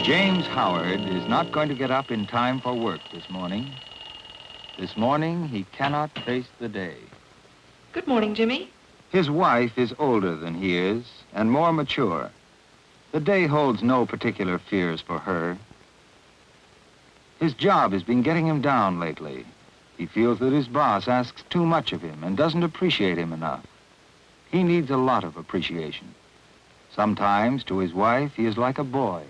James Howard is not going to get up in time for work this morning. This morning, he cannot face the day. Good morning, Jimmy. His wife is older than he is and more mature. The day holds no particular fears for her. His job has been getting him down lately. He feels that his boss asks too much of him and doesn't appreciate him enough. He needs a lot of appreciation. Sometimes, to his wife, he is like a boy.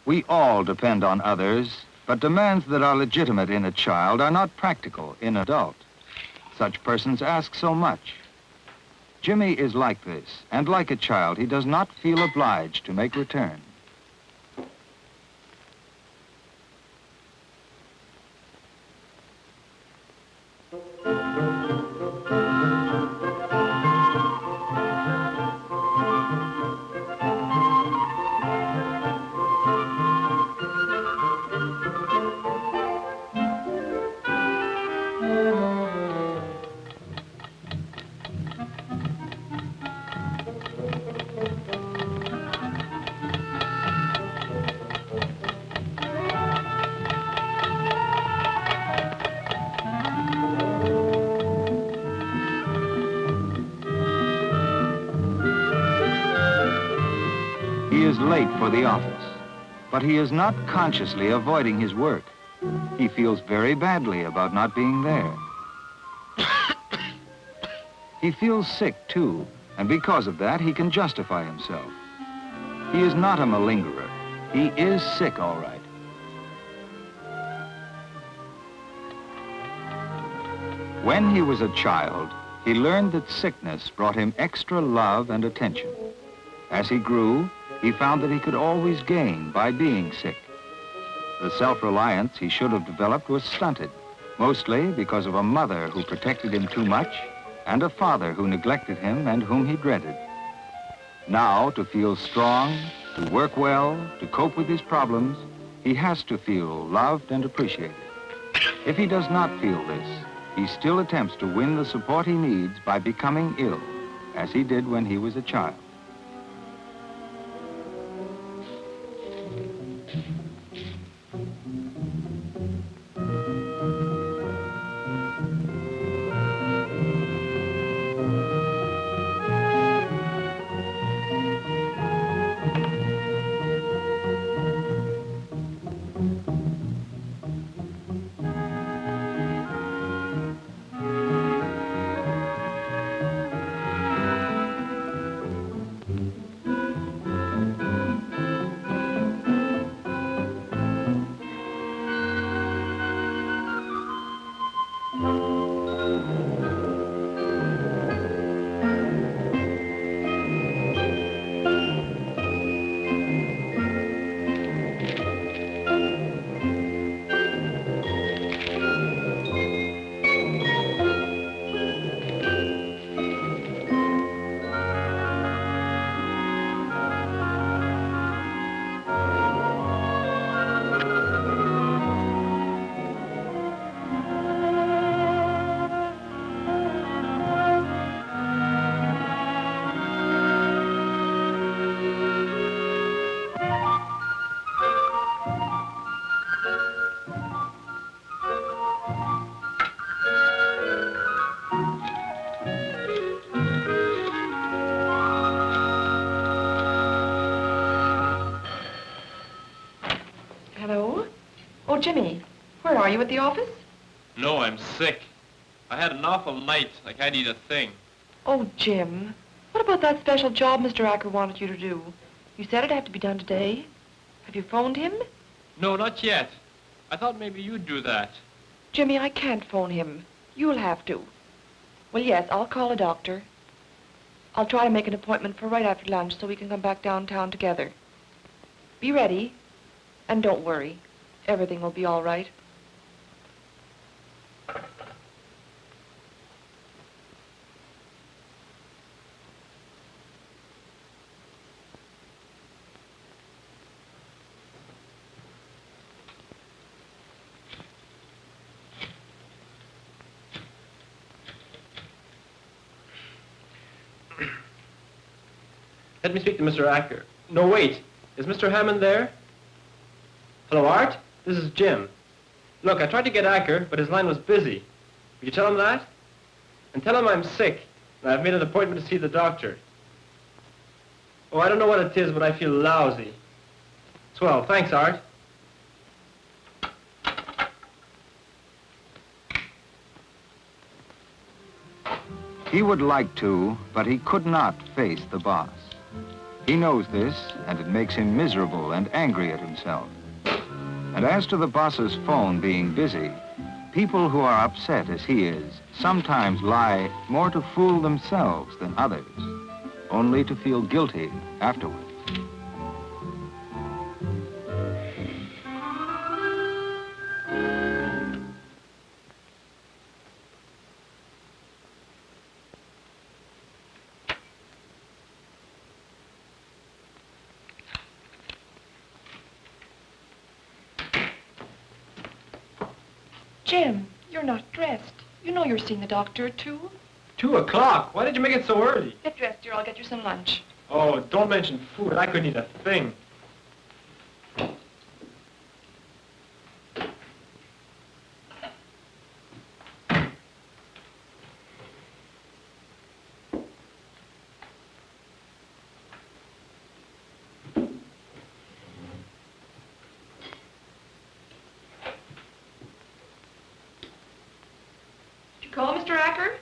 We all depend on others, but demands that are legitimate in a child are not practical in an adult. Such persons ask so much. Jimmy is like this, and like a child, he does not feel obliged to make return. He is late for the office, but he is not consciously avoiding his work. He feels very badly about not being there. He feels sick, too, and because of that, he can justify himself. He is not a malingerer. He is sick, all right. When he was a child, he learned that sickness brought him extra love and attention. As he grew, he found that he could always gain by being sick. The self-reliance he should have developed was stunted, mostly because of a mother who protected him too much and a father who neglected him and whom he dreaded. Now, to feel strong, to work well, to cope with his problems, he has to feel loved and appreciated. If he does not feel this, he still attempts to win the support he needs by becoming ill, as he did when he was a child. Hello? Oh, Jimmy, where are you, at the office? No, I'm sick. I had an awful night. I can't eat a thing. Oh, Jim, what about that special job Mr. Acker wanted you to do? You said it'd have to be done today. Have you phoned him? No, not yet. I thought maybe you'd do that. Jimmy, I can't phone him. You'll have to. Well, yes, I'll call a doctor. I'll try to make an appointment for right after lunch so we can come back downtown together. Be ready. And don't worry. Everything will be all right. Let me speak to Mr. Acker. No, wait. Is Mr. Hammond there? Hello, Art? This is Jim. Look, I tried to get Acker, but his line was busy. Will you tell him that? And tell him I'm sick, and I've made an appointment to see the doctor. Oh, I don't know what it is, but I feel lousy. Swell. Thanks, Art. He would like to, but he could not face the boss. He knows this, and it makes him miserable and angry at himself. And as to the boss's phone being busy, people who are upset as he is sometimes lie more to fool themselves than others, only to feel guilty afterwards. Jim, you're not dressed. You know you're seeing the doctor at 2. 2 o'clock? Why did you make it so early? Get dressed, dear. I'll get you some lunch. Oh, don't mention food. I couldn't eat a thing. Call Mr. Acker?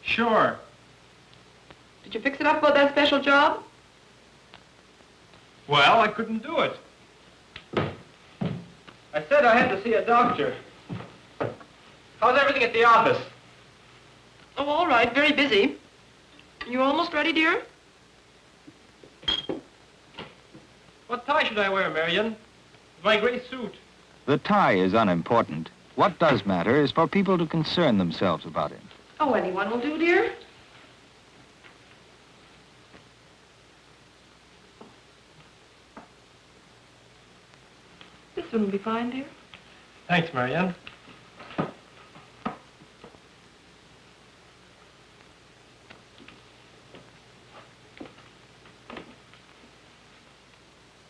Sure. Did you fix it up about that special job? Well, I couldn't do it. I said I had to see a doctor. How's everything at the office? Oh, all right. Very busy. You almost ready, dear? What tie should I wear, Marion? My gray suit. The tie is unimportant. What does matter is for people to concern themselves about it. Oh, anyone will do, dear. This one will be fine, dear. Thanks, Marianne.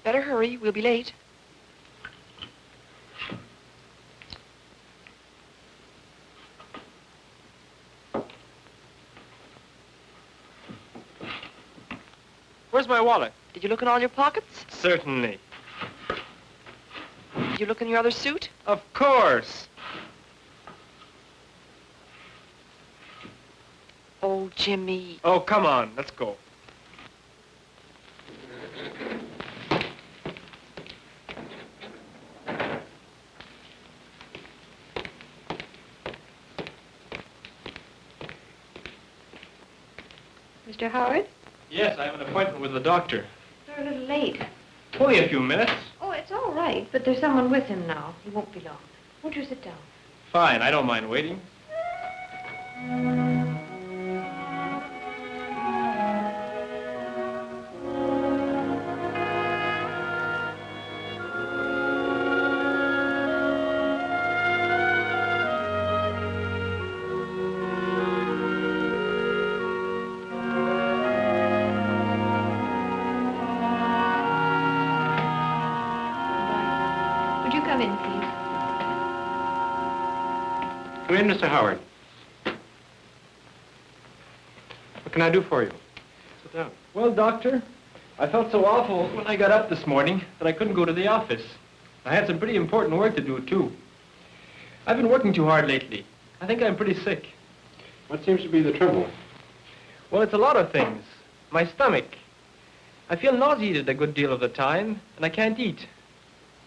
Better hurry. We'll be late. Where's my wallet? Did you look in all your pockets? Certainly. Did you look in your other suit? Of course. Oh, Jimmy. Oh, come on. Let's go. Mr. Howard? Yes, I have an appointment with the doctor. They're a little late. Only a few minutes. Oh, it's all right, but there's someone with him now. He won't be long. Won't you sit down? Fine, I don't mind waiting. Would you come in, please? Come in, Mr. Howard. What can I do for you? Sit down. Well, Doctor, I felt so awful when I got up this morning that I couldn't go to the office. I had some pretty important work to do, too. I've been working too hard lately. I think I'm pretty sick. What seems to be the trouble? Well, it's a lot of things. My stomach. I feel nauseated a good deal of the time, and I can't eat.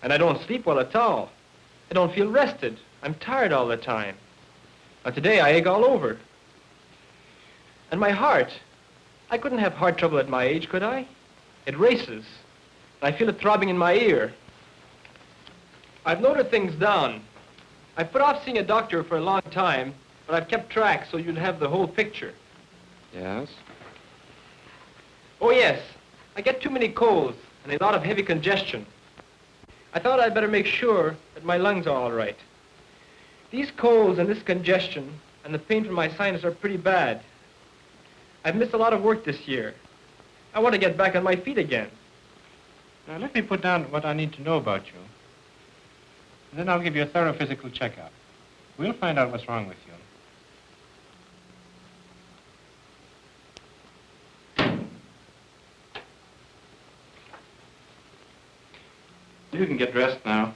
And I don't sleep well at all. I don't feel rested. I'm tired all the time. Now, today I ache all over. And my heart. I couldn't have heart trouble at my age, could I? It races. I feel it throbbing in my ear. I've noted things down. I put off seeing a doctor for a long time, but I've kept track so you'd have the whole picture. Yes? Oh, yes. I get too many colds and a lot of heavy congestion. I thought I'd better make sure that my lungs are all right. These colds and this congestion and the pain from my sinus are pretty bad. I've missed a lot of work this year. I want to get back on my feet again. Now, let me put down what I need to know about you. And then I'll give you a thorough physical checkup. We'll find out what's wrong with you. You can get dressed now.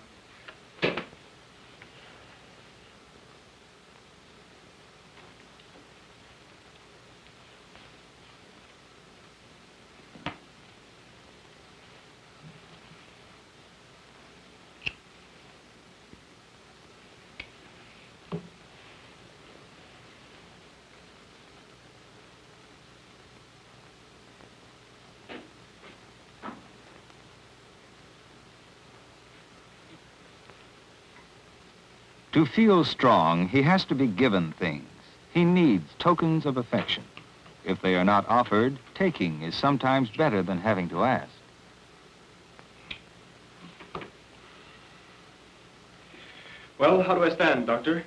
To feel strong, he has to be given things. He needs tokens of affection. If they are not offered, taking is sometimes better than having to ask. Well, how do I stand, Doctor?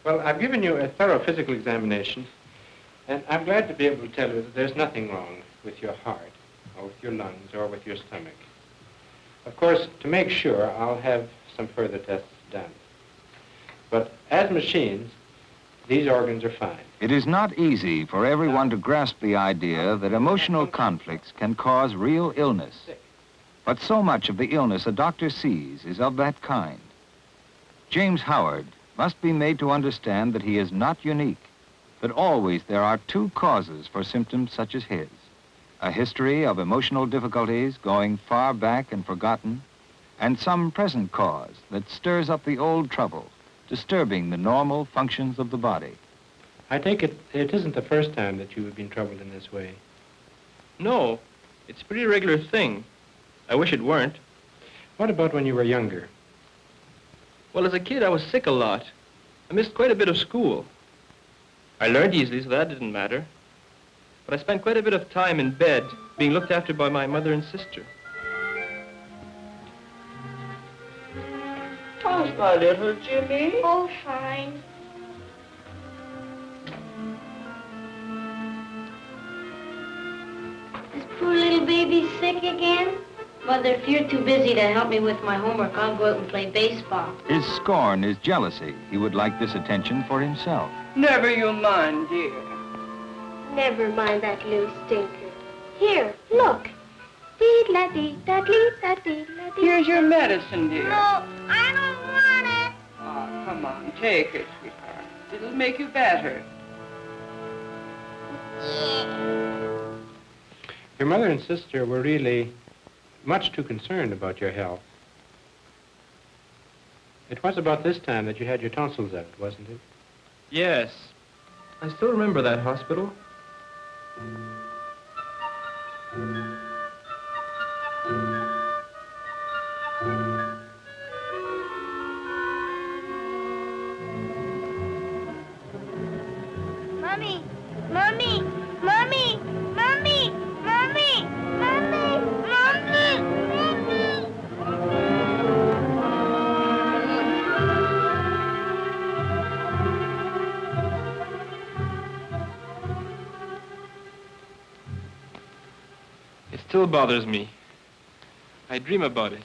Well, I've given you a thorough physical examination, and I'm glad to be able to tell you that there's nothing wrong with your heart, or with your lungs, or with your stomach. Of course, to make sure, I'll have some further tests done. But as machines, these organs are fine. It is not easy for everyone to grasp the idea that emotional conflicts can cause real illness. But so much of the illness a doctor sees is of that kind. James Howard must be made to understand that he is not unique, that always there are two causes for symptoms such as his. A history of emotional difficulties going far back and forgotten, and some present cause that stirs up the old trouble, disturbing the normal functions of the body. I take it isn't the first time that you have been troubled in this way. No, it's a pretty regular thing. I wish it weren't. What about when you were younger? Well, as a kid, I was sick a lot. I missed quite a bit of school. I learned easily, so that didn't matter. But I spent quite a bit of time in bed, being looked after by my mother and sister. How's my little Jimmy? Oh, fine. Is poor little baby sick again? Mother, if you're too busy to help me with my homework, I'll go out and play baseball. His scorn is jealousy. He would like this attention for himself. Never you mind, dear. Never mind that little stinker. Here, look. Dee-la-dee-da-dee-da-dee-la-dee. Here's your medicine, dear. No, I don't want it. Oh, come on, take it, sweetheart. It'll make you better. Your mother and sister were really much too concerned about your health. It was about this time that you had your tonsils out, wasn't it? Yes. I still remember that hospital. Mommy, Mommy, Mommy, Mommy, Mommy, Mommy, Mommy, Mommy. It still bothers me. I dream about it.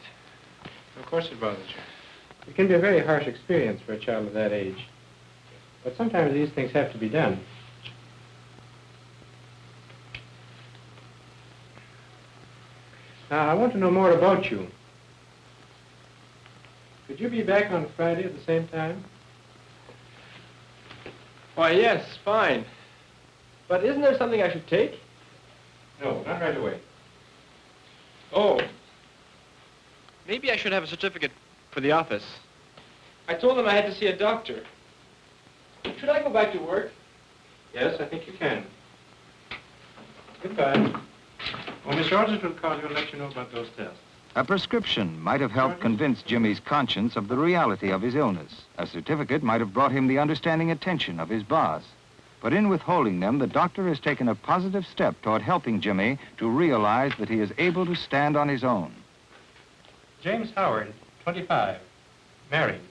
Of course it bothers you. It can be a very harsh experience for a child of that age. But sometimes these things have to be done. Now, I want to know more about you. Could you be back on Friday at the same time? Why, yes, fine. But isn't there something I should take? No, not right away. Oh. Maybe I should have a certificate for the office. I told them I had to see a doctor. Should I go back to work? Yes, I think you can. Goodbye. Well, Miss Rogers will call you and let you know about those tests. A prescription might have helped convince Jimmy's conscience of the reality of his illness. A certificate might have brought him the understanding attention of his boss. But in withholding them, the doctor has taken a positive step toward helping Jimmy to realize that he is able to stand on his own. James Howard, 25, married.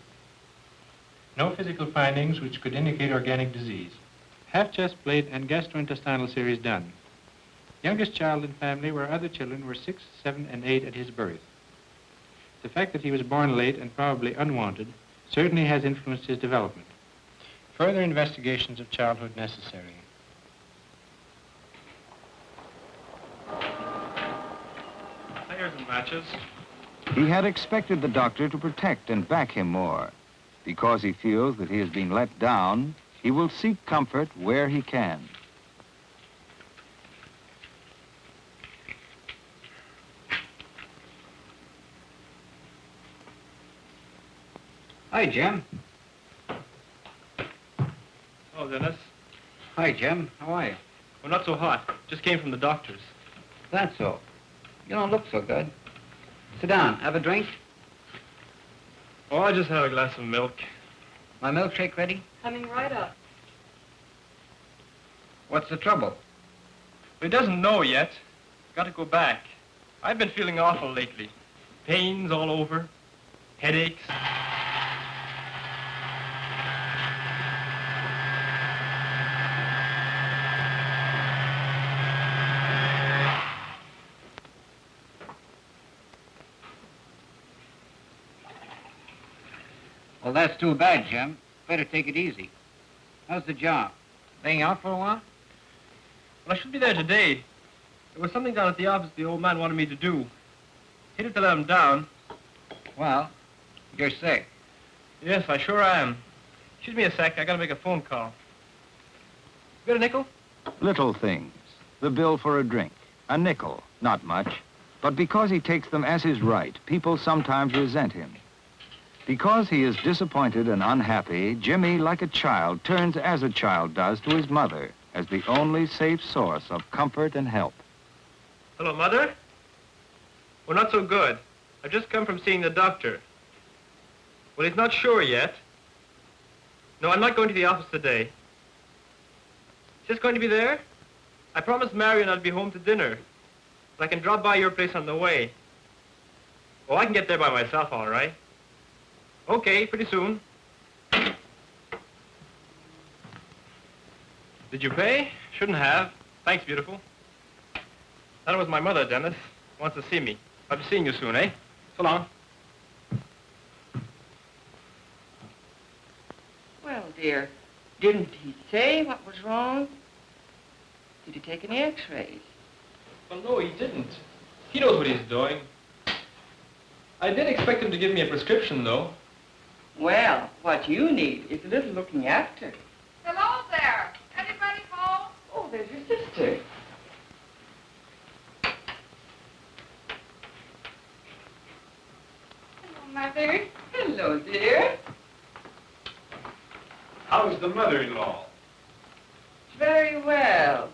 No physical findings which could indicate organic disease. half chest plate and gastrointestinal series done. Youngest child in family where other children were 6, 7, and 8 at his birth. The fact that he was born late and probably unwanted certainly has influenced his development. Further investigations of childhood necessary. Players and matches. He had expected the doctor to protect and back him more. Because he feels that he has been let down, he will seek comfort where he can. Hi, Jim. Oh, Dennis. Hi, Jim. How are you? Well, not so hot. Just came from the doctor's. That's so. You don't look so good. Sit down. Have a drink? Oh, I just have a glass of milk. My milkshake ready? Coming right up. What's the trouble? He doesn't know yet. Got to go back. I've been feeling awful lately. Pains all over. Headaches. Well, that's too bad, Jim. Better take it easy. How's the job? Laying out for a while? Well, I should be there today. There was something down at the office the old man wanted me to do. Hated to let him down. Well, you're sick. Yes, I sure am. Excuse me a sec. I gotta make a phone call. You got a nickel? Little things. The bill for a drink. A nickel. Not much. But because he takes them as his right, people sometimes resent him. Because he is disappointed and unhappy, Jimmy, like a child, turns as a child does to his mother as the only safe source of comfort and help. Hello, Mother? Well, not so good. I've just come from seeing the doctor. Well, he's not sure yet. No, I'm not going to the office today. Just going to be there? I promised Marion I'd be home to dinner. But I can drop by your place on the way. Oh, I can get there by myself, all right. Okay, pretty soon. Did you pay? Shouldn't have. Thanks, beautiful. That was my mother, Dennis. Wants to see me. I'll be seeing you soon, eh? So long. Well, dear, didn't he say what was wrong? Did he take any x-rays? Well, no, he didn't. He knows what he's doing. I did expect him to give me a prescription, though. Well, what you need is a little looking after. Hello there. Anybody home? Oh, there's your sister. Hello, Mother. Hello, dear. How's the mother-in-law? Very well.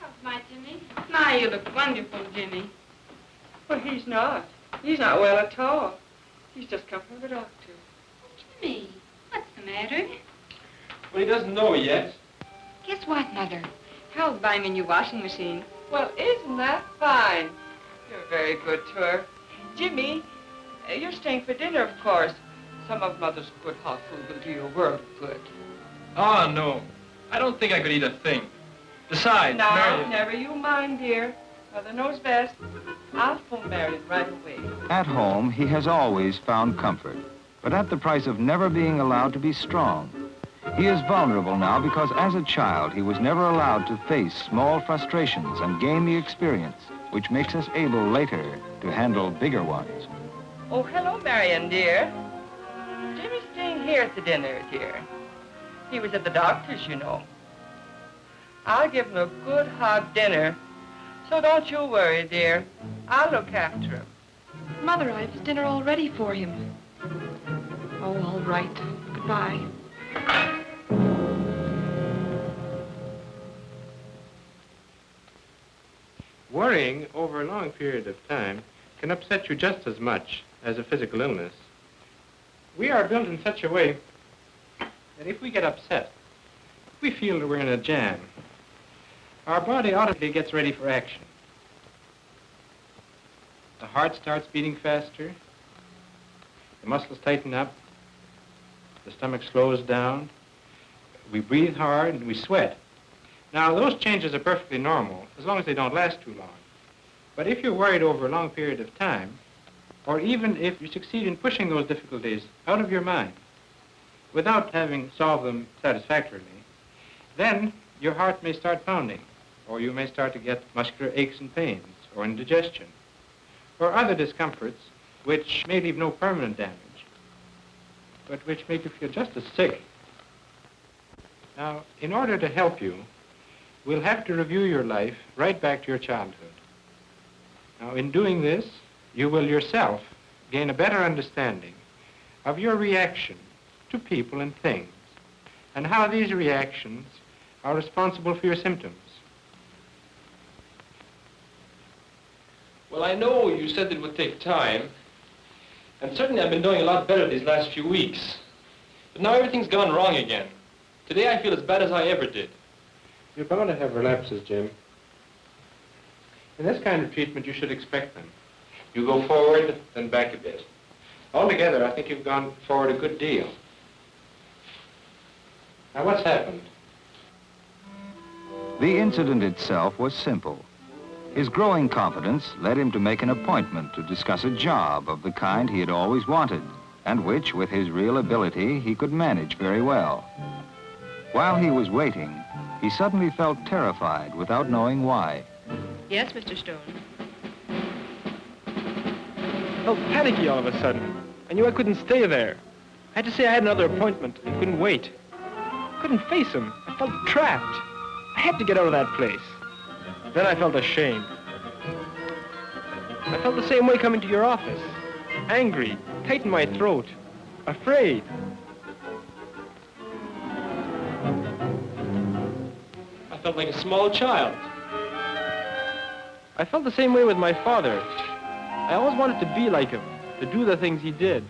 How's my Jimmy? My, you look wonderful, Jimmy. Well, he's not. He's not well at all. He's just come from the doctor. Jimmy, what's the matter? Well, he doesn't know yet. Guess what, Mother? Harold's buying a new washing machine. Well, isn't that fine? You're very good to her. Jimmy, you're staying for dinner, of course. Some of Mother's good hot food will do you a world of good. Oh, no. I don't think I could eat a thing. Besides, Now, Marion... never you mind, dear. Mother knows best. I'll phone Marion right away. At home, he has always found comfort, but at the price of never being allowed to be strong. He is vulnerable now because as a child, he was never allowed to face small frustrations and gain the experience, which makes us able later to handle bigger ones. Oh, hello, Marion, dear. Jimmy's staying here at the dinner, dear. He was at the doctor's, you know. I'll give him a good hot dinner. So don't you worry, dear. I'll look after him. Mother, I've dinner all ready for him. Oh, all right. Goodbye. Worrying over a long period of time can upset you just as much as a physical illness. We are built in such a way that if we get upset, we feel that we're in a jam. Our body automatically gets ready for action. The heart starts beating faster, the muscles tighten up, the stomach slows down. we breathe hard, and we sweat. Now, those changes are perfectly normal, as long as they don't last too long. But if you're worried over a long period of time, or even if you succeed in pushing those difficulties out of your mind without having solved them satisfactorily, then your heart may start pounding, or you may start to get muscular aches and pains, or indigestion, or other discomforts which may leave no permanent damage, but which make you feel just as sick. Now, in order to help you, we'll have to review your life right back to your childhood. Now, in doing this, you will yourself gain a better understanding of your reaction to people and things, and how these reactions are responsible for your symptoms. Well, I know you said it would take time, and certainly I've been doing a lot better these last few weeks. But now everything's gone wrong again. Today I feel as bad as I ever did. You're bound to have relapses, Jim. In this kind of treatment, you should expect them. You go forward, then back a bit. Altogether, I think you've gone forward a good deal. Now, what's happened? The incident itself was simple. His growing confidence led him to make an appointment to discuss a job of the kind he had always wanted, and which, with his real ability, he could manage very well. While he was waiting, he suddenly felt terrified without knowing why. Yes, Mr. Stone. I felt panicky all of a sudden. I knew I couldn't stay there. I had to say I had another appointment and couldn't wait. Couldn't face him. I felt trapped. I had to get out of that place. Then I felt ashamed. I felt the same way coming to your office. Angry, tight in my throat, afraid. I felt like a small child. I felt the same way with my father. I always wanted to be like him, to do the things he did.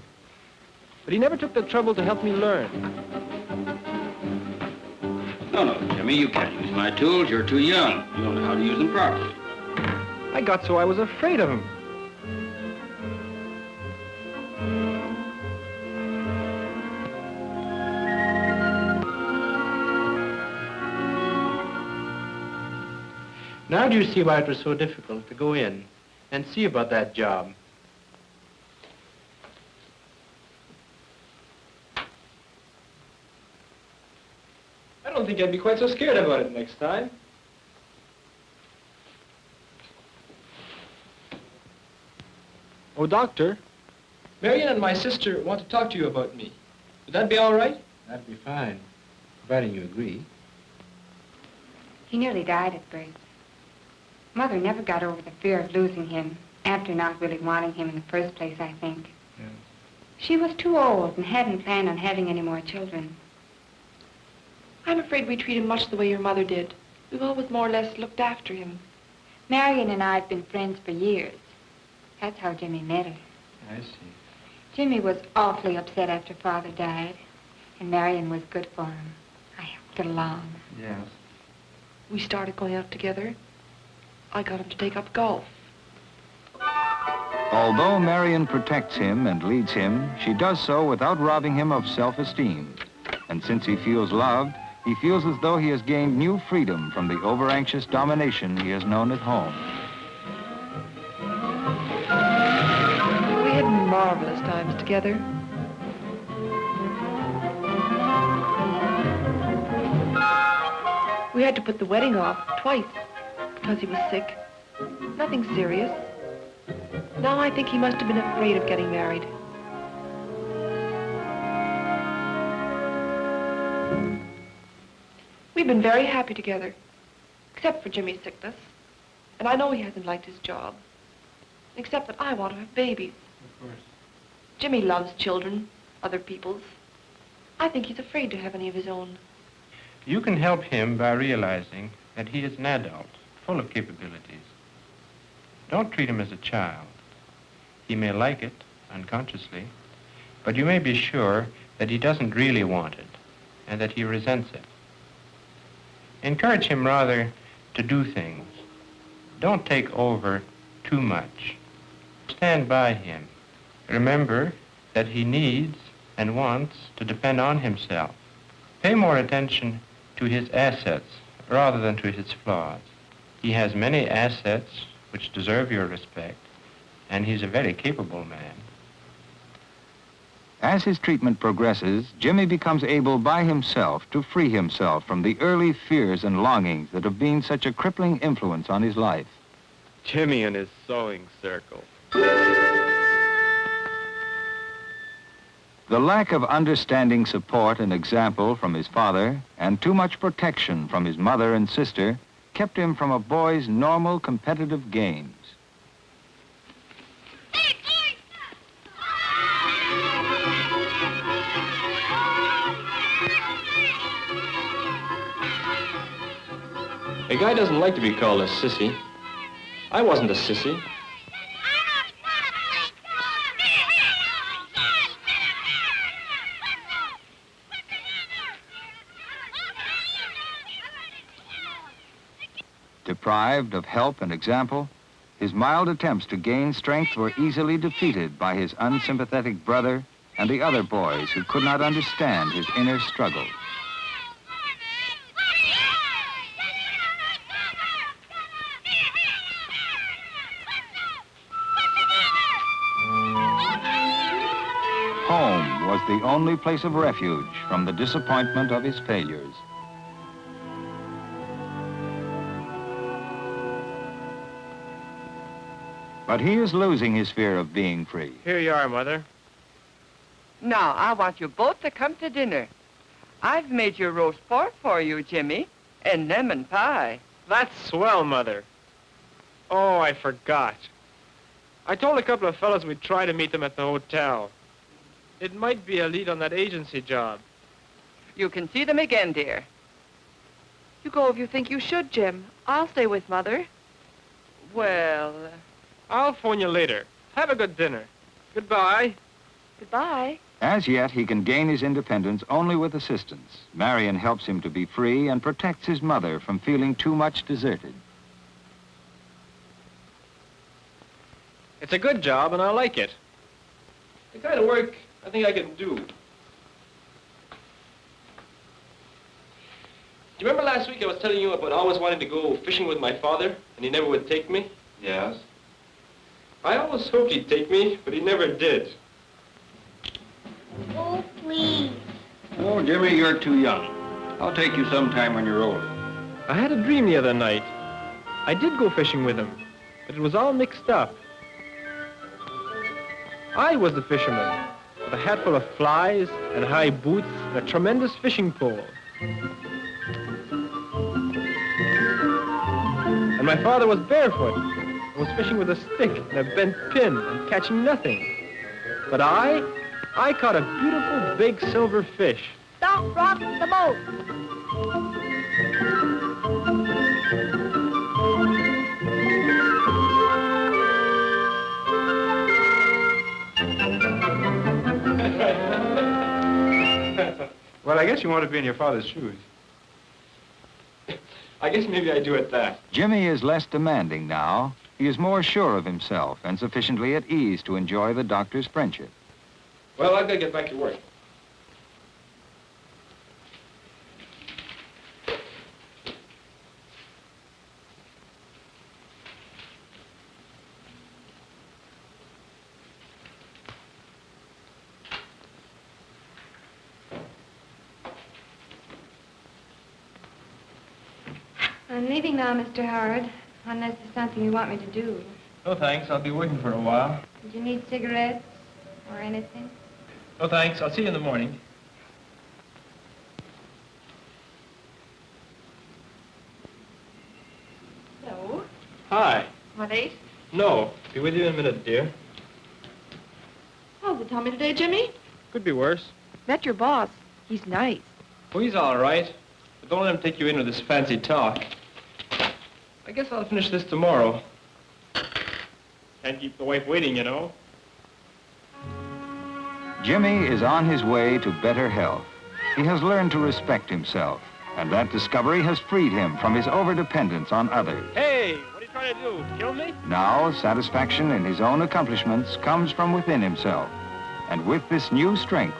But he never took the trouble to help me learn. No, Jimmy, you can't use my tools. You're too young. You don't know how to use them properly. I got so I was afraid of him. Now do you see why it was so difficult to go in and see about that job? I don't think I'd be quite so scared about it next time. Oh, Doctor, Marion and my sister want to talk to you about me. Would that be all right? That'd be fine, providing you agree. He nearly died at birth. Mother never got over the fear of losing him, after not really wanting him in the first place, I think. Yes. She was too old and hadn't planned on having any more children. I'm afraid we treat him much the way your mother did. We've always more or less looked after him. Marion and I have been friends for years. That's how Jimmy met her. I see. Jimmy was awfully upset after Father died, and Marion was good for him. I helped get along. Yes. We started going out together. I got him to take up golf. Although Marion protects him and leads him, she does so without robbing him of self-esteem. And since he feels loved, he feels as though he has gained new freedom from the over-anxious domination he has known at home. We had marvelous times together. We had to put the wedding off twice because he was sick. Nothing serious. Now I think he must have been afraid of getting married. We've been very happy together, except for Jimmy's sickness. And I know he hasn't liked his job, except that I want to have babies. Of course. Jimmy loves children, other people's. I think he's afraid to have any of his own. You can help him by realizing that he is an adult, full of capabilities. Don't treat him as a child. He may like it, unconsciously, but you may be sure that he doesn't really want it, and that he resents it. Encourage him rather to do things. Don't take over too much. Stand by him. Remember that he needs and wants to depend on himself. Pay more attention to his assets rather than to his flaws. He has many assets which deserve your respect, and he's a very capable man. As his treatment progresses, Jimmy becomes able by himself to free himself from the early fears and longings that have been such a crippling influence on his life. Jimmy and his sewing circle. The lack of understanding support and example from his father and too much protection from his mother and sister kept him from a boy's normal competitive games. A guy doesn't like to be called a sissy. I wasn't a sissy. Deprived of help and example, his mild attempts to gain strength were easily defeated by his unsympathetic brother and the other boys who could not understand his inner struggle. Home was the only place of refuge from the disappointment of his failures. But he is losing his fear of being free. Here you are, Mother. Now, I want you both to come to dinner. I've made your roast pork for you, Jimmy, and lemon pie. That's swell, Mother. Oh, I forgot. I told a couple of fellows we'd try to meet them at the hotel. It might be a lead on that agency job. You can see them again, dear. You go if you think you should, Jim. I'll stay with Mother. Well, I'll phone you later. Have a good dinner. Goodbye. Goodbye. As yet, he can gain his independence only with assistance. Marion helps him to be free and protects his mother from feeling too much deserted. It's a good job, and I like it. The kind of work I think I can do. Do you remember last week I was telling you about always wanting to go fishing with my father, and he never would take me? Yes? I always hoped he'd take me, but he never did. Oh, please. Oh, Jimmy, you're too young. I'll take you sometime when you're older. I had a dream the other night. I did go fishing with him, but it was all mixed up. I was the fisherman, with a hat full of flies and high boots and a tremendous fishing pole. And my father was barefoot and was fishing with a stick and a bent pin and catching nothing. But I caught a beautiful big silver fish. Stop rocking the boat. Well, I guess you want to be in your father's shoes. I guess maybe I do at that. Jimmy is less demanding now. He is more sure of himself and sufficiently at ease to enjoy the doctor's friendship. Well, I've got to get back to work. I'm leaving now, Mr. Howard, unless there's something you want me to do. No, thanks. I'll be working for a while. Did you need cigarettes or anything? No, thanks. I'll see you in the morning. Hello. Hi. Am I late? No. Be with you in a minute, dear. How's the tummy today, Jimmy? Could be worse. Met your boss. He's nice. Oh, he's all right. But don't let him take you in with this fancy talk. I guess I'll finish this tomorrow. Can't keep the wife waiting, you know. Jimmy is on his way to better health. He has learned to respect himself, and that discovery has freed him from his overdependence on others. Hey, what are you trying to do? Kill me? Now, satisfaction in his own accomplishments comes from within himself. And with this new strength,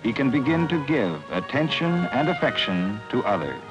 he can begin to give attention and affection to others.